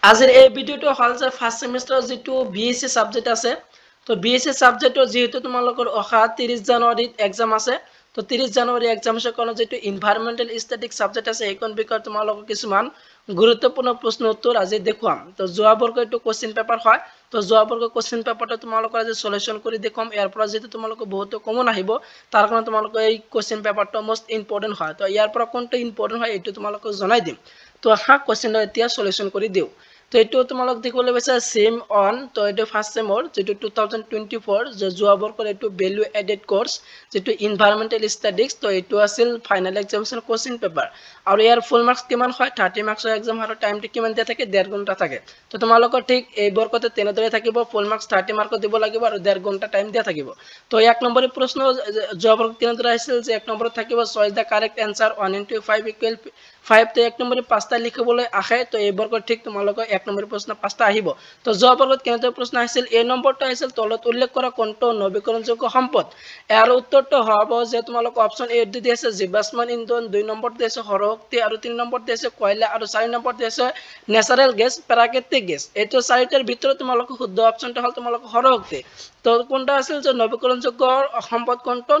আজিৰ এই ভিডিঅ'টো হ'ল যে ফাৰ্ষ্ট সেমিষ্টাৰৰ যিটো বিএসসি সাবজেক্ট আছে তো বিএসসি সাবজেক্টৰ যেহেতু তোমালোকৰ অহা 30 জানুৱাৰীত এক্সাম আছে তো 30 জানুৱাৰী এক্সামৰ কাৰণে যেটো এনভায়ৰনমেন্টাল ষ্টেটিক সাবজেক্ট আছে এইখন বিষয় তোমালোকৰ কিছুমান গুৰুত্বপূৰ্ণ প্ৰশ্ন উত্তৰ আজি দেখুৱাম তো যোৱা বৰ্গৰ এইটো কোশ্চেন পেপাৰ হয় তো যোৱা বৰ্গৰ কোশ্চেন পেপাৰটো তোমালোকৰ আজি সলিউশন কৰি দেখুৱাম ইয়াৰ পৰা যেটো তোমালোকৰ বহুত কমন আহিব তাৰ কাৰণে তোমালোকৰ এই কোশ্চেন পেপাৰটো মোস্ট ইম্পৰ্টেন্ট হয় তো ইয়াৰ পৰা কোনটো ইম্পৰ্টেন্ট হয় এইটো তোমালোকক জনাই দিম তো আহা কোশ্চেনটো এতিয়া সলিউশন কৰি দিও তো এইটো তোমালোক দেখিবলৈ পাইছা সেম অন তো এইটো ফার্স্ট সেমৰ যেটো 2024 যে যোৱা বৰ্ষৰ এইটো ভ্যালু এডেড কোৰ্স যেটো এনভায়ৰনমেন্টাল স্ট্যাটিক্স তো এইটো আছিল ফাইনাল এক্সামিনেশন কোশ্চেন পেপাৰ আৰু ইয়াৰ ফুল মাৰ্কস কিমান হয় 30 মাৰ্কসৰ এক্সাম আৰু টাইমটো কিমান দিয়া থাকে 1.5 ঘণ্টা থাকে তো তোমালোকৰ ঠিক এই বৰ্ষতে তেনেদৰে থাকিব ফুল মাৰ্কস 30 মাৰ্কত দিব লাগিব আৰু 1.5 ঘণ্টা টাইম দিয়া থাকিব তো এক নম্বৰৰ প্ৰশ্ন যোৱা বৰ্ষত তেনেদৰে আছিল যে এক নম্বৰত থাকিব চয়েস দা কাৰেক্ট আনসাৰ 1 into 5 equal 5 তো এক নম্বৰে পাঁচটা লিখিবলৈ আহে তো এই বৰ্গৰ ঠিক তোমালোকৰ এক নম্বৰ প্ৰশ্ন পাঁচটা আহিব তো যোৱা বৰ্গত কেনেদৰে প্ৰশ্ন আহিছিল এই নম্বৰটো আহিছিল তলত উল্লেখ কৰা কোনটো নৱীকৰণযোগ্য সম্পদ ইয়াৰ উত্তৰটো হ'ব যে তোমালোকৰ অপচন এ দি আছে জীৱাশ্ম ইন্ধন দুই নম্বৰত দি আছে সৌৰশক্তি আৰু তিনি নম্বৰত দি আছে কয়লা আৰু চাৰি নম্বৰত দি আছে নেচাৰেল গেছ প্ৰাকৃতিক গেছ এইটো চাৰিটাৰ ভিতৰত তোমালোকৰ শুদ্ধ অপচনটো হ'ল তোমালোকৰ সৌৰশক্তি তো কোনটা আছিল যে নৱীকৰণযোগ্য সম্পদ কোনটো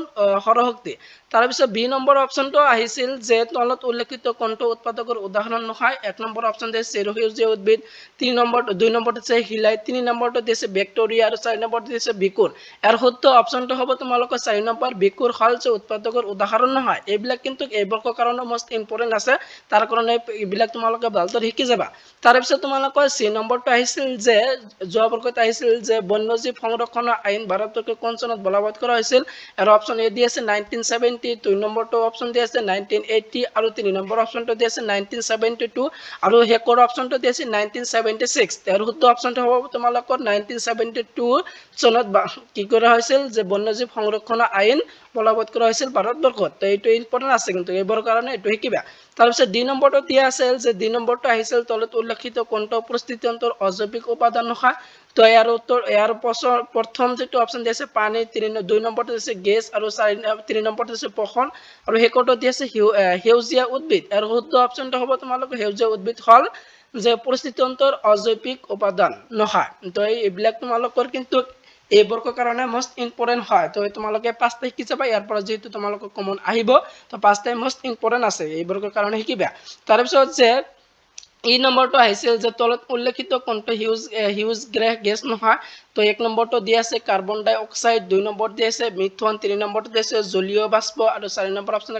সৌৰশক্তি তাৰ পিছত বি নম্বৰ অপচনটো আহিছিল যে তলত উল্লেখিত কোনটো উৎপাদকৰ উদাহৰণ নহয় এক নম্বৰ অপচন দিছে সেউজীয়া উদ্ভিদ তিন নম্বৰ দুই নম্বৰটো আছে হিলাই তিনি নম্বৰটো দিছে ব্যাকটেৰিয়া আৰু চাৰি নম্বৰটো দিছে বিকুৰ এৰ শুদ্ধ অপচনটো হ'ব তোমালোকৰ চাৰি নম্বৰ বিকুৰ হল যে উৎপাদকৰ উদাহৰণ নহয় এইবিলাক কিন্তু এই বৰ্ষৰ কাৰণে মোস্ট ইম্পৰ্টেন্ট আছে তাৰ কাৰণে এইবিলাক তোমালোকে ভালদৰে শিকি যাবা তাৰ পিছত তোমালোকৰ সি নম্বৰটো আহিছিল যে যোৱা বৰ্ষত আহিছিল যে বন্যজীৱ সংৰক্ষণ আইন ভাৰতত কোন চনত বলবৎ কৰা হৈছিল এৰ অপচন এ দি আছে 1970 দুই নম্বৰটো অপচন দি আছে 1980 আৰু তিনি নম্বৰ অপচনটো দি আছে 1972 আৰু হেকৰ অপচনটো দি আছে 1976 এৰ শুদ্ধ অপচনটো হ'ব তোমালোকৰ 1972 চনত কি কৰা হৈছিল যে বন্যজীৱ সংৰক্ষণ আইন বলবৎ কৰা হৈছিল ভাৰতবৰ্ষত তো এইটো ইম্পৰ্টেন্ট আছে কিন্তু এইবৰ কাৰণে এইটো শিকিবা তাৰ পিছত ডি নম্বৰটো দিয়া আছিল যে ডি নম্বৰটো আহিছিল তলত উল্লেখিত কোনটো পৰিস্থিতি অন্তৰ অজৈবিক উপাদান নহয় তো ইয়াৰ উত্তৰ ইয়াৰ প্ৰথম যেটো অপচন দি আছে পানী দুই নম্বৰটো আছে গেছ আৰু তিনি নম্বৰটো আছে পখন আৰু হেকৰটো দি আছে সেউজীয়া উদ্ভিদ আৰু শুদ্ধ অপচনটো হ'ব তোমালোকৰ সেউজীয়া উদ্ভিদ হল যে পৰিস্থিতি অন্তৰ অজৈবিক উপাদান নহয় তো এইবিলাক তোমালোকৰ কিন্তু এই বৰ্গৰ কাৰণে মোস্ট ইম্পৰ্টেন্ট হয় তো তোমালোকে পাঁচটা শিকি যাবা ইয়াৰ পৰা যেহেতু তোমালোকৰ কমন আহিব তো পাঁচটাই মোস্ট ইম্পৰ্টেন্ট আছে এই বৰ্গৰ কাৰণে শিকিবা তাৰ পিছত যে এই নম্বৰটো আহিছিল যে তলত উল্লেখিত কোনটো হিউজ গ্যাস নহয় তো এক নম্বৰটো দি আছে কাৰ্বন ডাই অক্সাইড দুই নম্বৰ দি আছে মিথন তিনি নম্বৰটো দি আছে জলীয় বাষ্প আৰু চাৰি নম্বৰ অপচন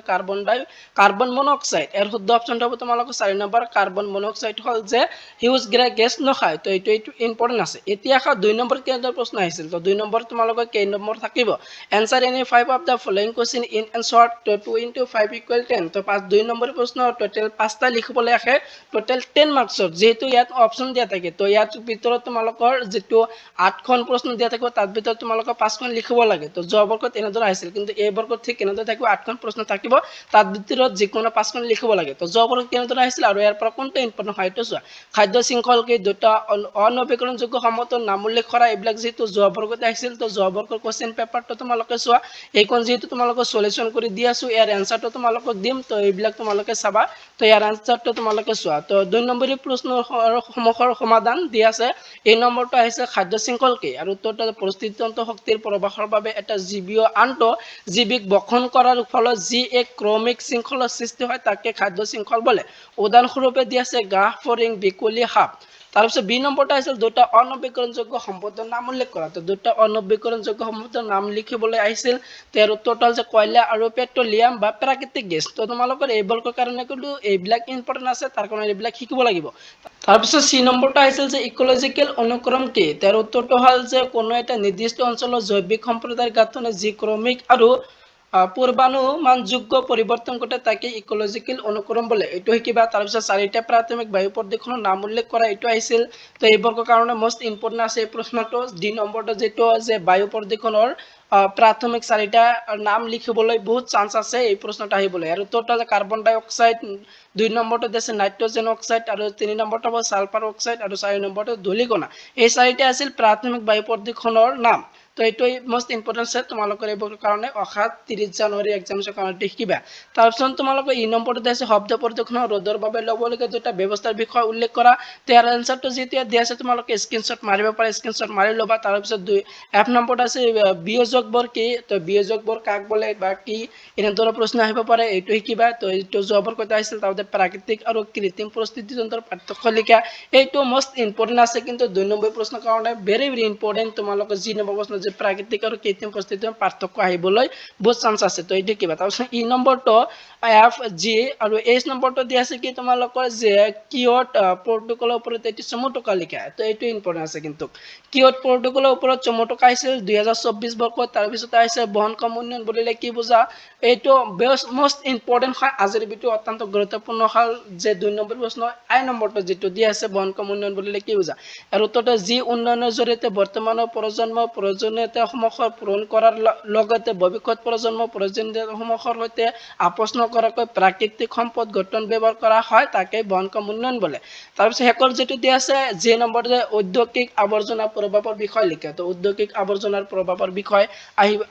কাৰ্বন মনোক্সাইড এৰ শুদ্ধ অপচনটো হ'ব তোমালোকৰ চাৰি নম্বৰ কাৰ্বন মনোক্সাইড হল যে হিউজ গেছ নহয় তো এইটো ইম্পৰ্টেন্ট আছে এতিয়া দুই নম্বৰ কেনেদৰে প্ৰশ্ন আহিছিল তো দুই নম্বৰ তোমালোকৰ কেই নম্বৰ থাকিব answer any 5 of the following question in and short তো 2 into 5 equal 10 তো দুই নম্বৰ প্ৰশ্ন টোটাল পাঁচটা লিখিবলৈ আহে টোটাল 10 মাৰ্কসৰ যেহেতু ইয়াত অপচন দিয়া থাকে তো ইয়াৰ ভিতৰত তোমালোকৰ যেটো 8খন প্ৰশ্ন দিয়া থাকিব তাৰ ভিতৰত তোমালোকৰ 5খন লিখিব লাগে তো যোৱা বৰ্গত এনেদৰে আহিছিল কিন্তু এই বৰ্গত ঠিক এনেদৰে থাকিব 8খন প্ৰশ্ন থাকিব তাৰ ভিতৰত যিকোনো 5খন লিখিব লাগে তো যোৱা বৰ্গত কেনেদৰে আহিছিল আৰু ইয়াৰ পৰা কোনটো ইম্পৰ্টেন্ট হয় এইটো চোৱা খাদ্য শৃংখল কি দুটা অনৱীকৰণযোগ্য সম্পদৰ নাম উল্লেখ কৰা এইবিলাক যেহেতু যোৱা বৰ্গত আহিছিল তো যোৱা বৰ্গৰ কোশ্চেন পেপাৰটো তোমালোকে চোৱা এইখন যেহেতু তোমালোকে সলিউশন কৰি দি আছো ইয়াৰ এনসাৰটো তোমালোকক দিম তো এইবিলাক তোমালোকে চাবা তো ইয়াৰ এনসাৰটো তোমালোকে চোৱা তো দুই নম্বৰী প্ৰশ্নৰ সমস্যাৰ সমাধান দি আছে এই নম্বৰটো আহিছে খাদ্য শৃংখল কি আৰু উত্তৰটো পৰিস্থিতিতন্ত্ৰ শক্তিৰ প্ৰবাহৰ বাবে এটা জীৱীয় আন্ত জীৱিক বক্ষণ কৰাৰ ফলত যি এক ক্ৰমিক শৃংখলৰ সৃষ্টি হয় তাকে খাদ্য শৃংখল বোলে উদাহৰণস্বৰূপে দি আছে গাহ ফৰিং বিকুলি সাপ তাৰপিছত বি নম্বৰটো আছিল দুটা অনৱীকৰণযোগ্য সম্পদৰ নাম উল্লেখ কৰা তো দুটা অনৱীকৰণযোগ্য সম্পদৰ নাম লিখিবলৈ আহিছিল তাৰ উত্তৰটো হ'ল যে কয়লা আৰু পেট্ৰলিয়াম বা প্ৰাকৃতিক গেছ তো তোমালোকৰ এই বৰ্গৰ কাৰণে কিন্তু এইবিলাক ইম্পৰ্টেন্ট আছে তাৰ কাৰণে এইবিলাক শিকিব লাগিব তাৰপিছত সি নম্বৰটো আহিছিল যে ইকোলজিক্যাল অনুক্ৰম কি তাৰ উত্তৰটো হ'ল যে কোনো এটা নিৰ্দিষ্ট অঞ্চলৰ জৈৱিক সম্প্ৰদায়ৰ গাঁথনি যি ক্ৰমিক আৰু পূৰ্বানুমানযোগ্য পৰিৱৰ্তন ঘটে তাকে ইকোলজিক্যাল অনুক্ৰম বোলে এইটো শিকিবা তাৰপিছত চাৰিটা প্ৰাথমিক বায়ু প্ৰদূষণৰ নাম উল্লেখ কৰা এইটো আহিছিল তো এই বৰ্গৰ কাৰণে মোস্ট ইম্পৰ্টেন্ট আছে এই প্ৰশ্নটো ডি নম্বৰটো যেটো যে বায়ু প্ৰদূষণৰ প্ৰাথমিক চাৰিটা নাম লিখিবলৈ বহুত চান্স আছে এই প্ৰশ্নটো আহিবলৈ আৰু উত্তৰটো কাৰ্বন ডাই অক্সাইড দুই নম্বৰটো আছে নাইট্ৰজেন অক্সাইড আৰু তিনি নম্বৰটো হ'ব সালফাৰ অক্সাইড আৰু চাৰি নম্বৰটো ধূলিকণা এই চাৰিটা আছিল প্ৰাথমিক বায়ু প্ৰদূষণৰ নাম তো এইটোৱেই মষ্ট ইম্পৰ্টেণ্ট আছে তোমালোকৰ এইবোৰ কাৰণে অহা 30 জানুৱাৰী এক্সামৰ কাৰণে শিকিবা। তাৰপিছত তোমালোকৰ ই নম্বৰটো আছে শব্দ প্ৰদূষণ ৰোধৰ বাবে ল'বলগীয়া দুটা ব্যৱস্থাৰ বিষয়ে উল্লেখ কৰা। ইয়াৰ এনসাৰটো যেতিয়া দিয়া আছে তোমালোকে স্ক্ৰীনশ্বট মাৰিব পাৰা, স্ক্ৰীনশ্বট মাৰি ল'বা। তাৰপিছত এফ নম্বৰটো আছে বিয়োজকবোৰ কি, তো বিয়োজকবোৰ কাক বোলে বা কি এনেদৰে প্ৰশ্ন আহিব পাৰে, এইটো শিকিবা। তো এইটো যোৱাবাৰ কথা আহিছিল তাৰপিছত প্ৰাকৃতিক আৰু কৃত্ৰিম পৰিস্থিতি তন্ত্ৰৰ পাৰ্থক্য লিখা, এইটো মষ্ট ইম্পৰ্টেণ্ট আছে কিন্তু 2 নম্বৰ প্ৰশ্নৰ কাৰণে ভেৰি ইম্পৰ্টেণ্ট। তোমালোকৰ যি নম্বৰ প্ৰশ্ন যে প্ৰাকৃতিক আৰু কৃত্ৰিম পৰিস্থিতিৰ পাৰ্থক্য আহিবলৈ বহুত চান্স আছে, তো এইটো কিবা। তাৰপিছত ই নম্বৰটো এফ জি আৰু এইচ নম্বৰটো দিয়া আছে কি তোমালোকৰ যে কিয়ট প্ৰটোকলৰ ওপৰত এটি চমু টকা লিখা, তো এইটো ইম্পৰ্টেণ্ট আছে কিন্তু কিয়ট প্ৰটোকলৰ ওপৰত চমু টকা আহিছিল 2024 বৰ্ষত। তাৰপিছত আহিছে বহনক্ষম উন্নয়ন বুলিলে কি বুজা, এইটো মষ্ট ইম্পৰ্টেণ্ট হয় আজিৰ ভিডিঅ অত্যন্ত গুৰুত্বপূৰ্ণ হ'ল যে 2 নম্বৰ প্ৰশ্ন আই নম্বৰটো যিটো দিয়া আছে বহনক্ষম উন্নয়ন বুলিলে কি বুজা। আৰু উত্তৰটো যি উন্নয়নৰ জৰিয়তে বৰ্তমানৰ প্ৰয়োজনীয়তাসমূহৰ পূৰণ কৰাৰ লগতে ভৱিষ্যত প্ৰজন্মৰ প্ৰয়োজনীয়তাসমূহৰ সৈতে আপোচ নকৰাকৈ প্ৰাকৃতিক সম্পদ গঠন ব্যৱহাৰ কৰা হয় তাকে বহনক্ষম উন্নয়ন বোলে। তাৰপিছত শেষৰ যিটো দিয়া আছে যে নম্বৰটো ঔদ্যোগিক আৱৰ্জনা প্ৰভাৱৰ বিষয় লিখা, তো ঔদ্যোগিক আৱৰ্জনাৰ প্ৰভাৱৰ বিষয়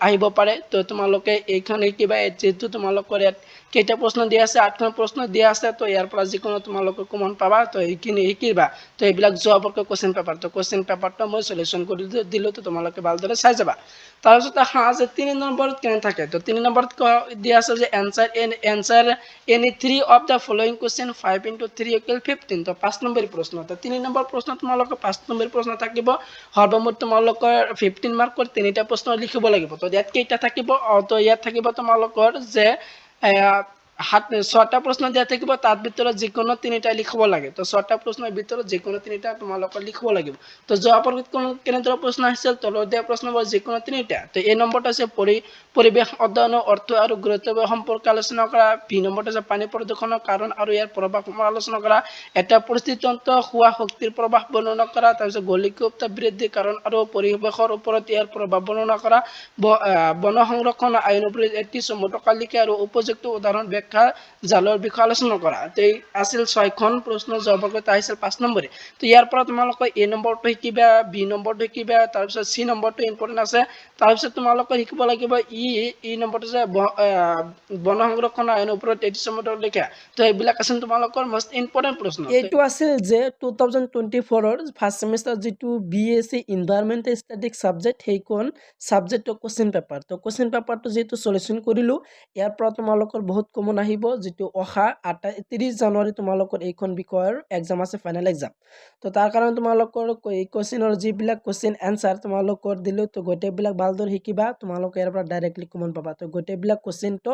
আহিব পাৰে। তো তোমালোকে এইখন শিকিবা, যেহেতু তোমালোকৰ ইয়াত কেইটা প্ৰশ্ন দিয়া আছে 8খন প্ৰশ্ন দিয়া আছে, তো ইয়াৰ পৰা যিকোনো তোমালোকে কমন পাবা, তো এইখিনি শিকিবা। তো এইবিলাক যোৱাবাৰকৈ কোৱেশ্চন পেপাৰ, তো কোৱেশ্চন পেপাৰটো মই সলিউশ্যন কৰি দিলোঁ, তো তোমালোকে ভালদৰে চাই যাবা। তাৰপিছত যে 3 নম্বৰত কেনে থাকে, তো 3 নম্বৰত দিয়া আছে যে answer any 3 of the following question 5 × 3 = 15, তো 5 নম্বৰ প্ৰশ্ন। তো 3 নম্বৰ প্ৰশ্ন তোমালোকৰ 5 নম্বৰ প্ৰশ্ন থাকিব, সৰ্বমুঠ তোমালোকৰ 15 মাৰ্কৰ 3টা প্ৰশ্ন লিখিব লাগিব। তো ইয়াত কেইটা থাকিব, তো ইয়াত থাকিব তোমালোকৰ যে 6টা প্ৰশ্ন দিয়া থাকিব, তাৰ ভিতৰত যিকোনো 3টা লিখিব লাগে। তো 6টা প্ৰশ্নৰ ভিতৰত যিকোনো 3টা তোমালোকৰ লিখিব লাগিব। তো যোৱাবাৰ কেনেদৰে প্ৰশ্ন আহিছিল, তলত দিয়া প্ৰশ্নবোৰ যিকোনো 3টা। তো এই নম্বৰটো আছে পৰিৱেশ অধ্যয়নৰ অৰ্থ আৰু গুৰুত্ব সম্পৰ্কে আলোচনা কৰা। বি নম্বৰটো আছে পানী প্ৰদূষণৰ কাৰণ আৰু ইয়াৰ প্ৰভাৱ আলোচনা কৰা। এটা পৰিস্থিতিতন্ত্ৰ হোৱা শক্তিৰ প্ৰভাৱ বৰ্ণনা কৰা। তাৰপিছত গোলকীয় উত্তাপ বৃদ্ধিৰ কাৰণ আৰু পৰিৱেশৰ ওপৰত ইয়াৰ প্ৰভাৱ বৰ্ণনা কৰা। বন সংৰক্ষণ আইনৰ ওপৰত এটি চমু টকা লিখা আৰু উপযুক্ত উদাহৰণ ব্যাখ্যা জালৰ বিষয়ে আলোচনা কৰা। তো এই আছিল 6খন প্ৰশ্ন, যোৱাবাৰ আহিছিল 5 নম্বৰে। তো ইয়াৰ পৰা তোমালোকে এ নম্বৰটো শিকিবা, বি নম্বৰটো শিকিবা, তাৰপিছত চি নম্বৰটো ইম্পৰ্টেণ্ট আছে। তাৰপিছত তোমালোকে শিকিব লাগিব ই নম্বৰটো যে বন সংৰক্ষণ আইনৰ ওপৰত এটি চমু টকা লিখা। তো এইবিলাক আছিল তোমালোকৰ মষ্ট ইম্পৰ্টেণ্ট প্ৰশ্ন। এইটো আছিল যে 2024ৰ ফাৰ্ষ্ট ছেমিষ্টাৰ যিটো BSc ইনভাইৰনমেণ্টেল ষ্টেটিক্স ছাবজেক্ট, সেইখন ছাবজেক্টৰ কোৱেশ্চন পেপাৰ। তো কোৱেশ্চন পেপাৰটো যিহেতু সলিউশ্যন কৰিলোঁ, ইয়াৰ পৰা তোমালোকৰ বহুত কমন আহিব, যিটো অহা 30 জানুৱাৰী তোমালোকৰ এইখন বিষয়ৰ এক্সাম আছে, ফাইনেল এক্সাম। তো তাৰ কাৰণে তোমালোকৰ এই কোৱেশ্চনৰ যিবিলাক কোৱেশ্চন এনসাৰ তোমালোকৰ দিলোঁ, তো গোটেইবিলাক ভালদৰে শিকিবা, তোমালোকে ইয়াৰ পৰা ডাইৰেক্টলি কমন পাবা। তো গোটেইবিলাক কোৱেশ্চনটো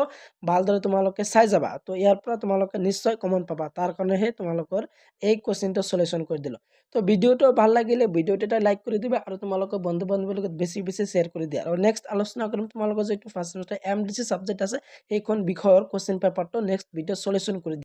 ভালদৰে তোমালোকে চাই যাবা, তো ইয়াৰ পৰা তোমালোকে নিশ্চয় কমন পাবা। তাৰ কাৰণেহে তোমালোকৰ এই কোৱেশ্চনটো সলিউশ্যন কৰি দিলোঁ। তো ভিডিঅ'টো ভাল লাগিলে ভিডিঅ'টো এটা লাইক কৰি দিবা আৰু তোমালোকৰ বন্ধু বান্ধৱীৰ লগত বেছি শ্বেয়াৰ কৰি দিয়া। আৰু নেক্সট আলোচনা কৰিম তোমালোকৰ যিটো ফাৰ্ষ্ট ছেমিষ্টাৰ MDC ছাবজেক্ট আছে সেইখন বিষয়ৰ কোৱেশ্চন পেপাৰটো নেক্সট ভিডিঅ' সলিউশ্যন কৰি দিম।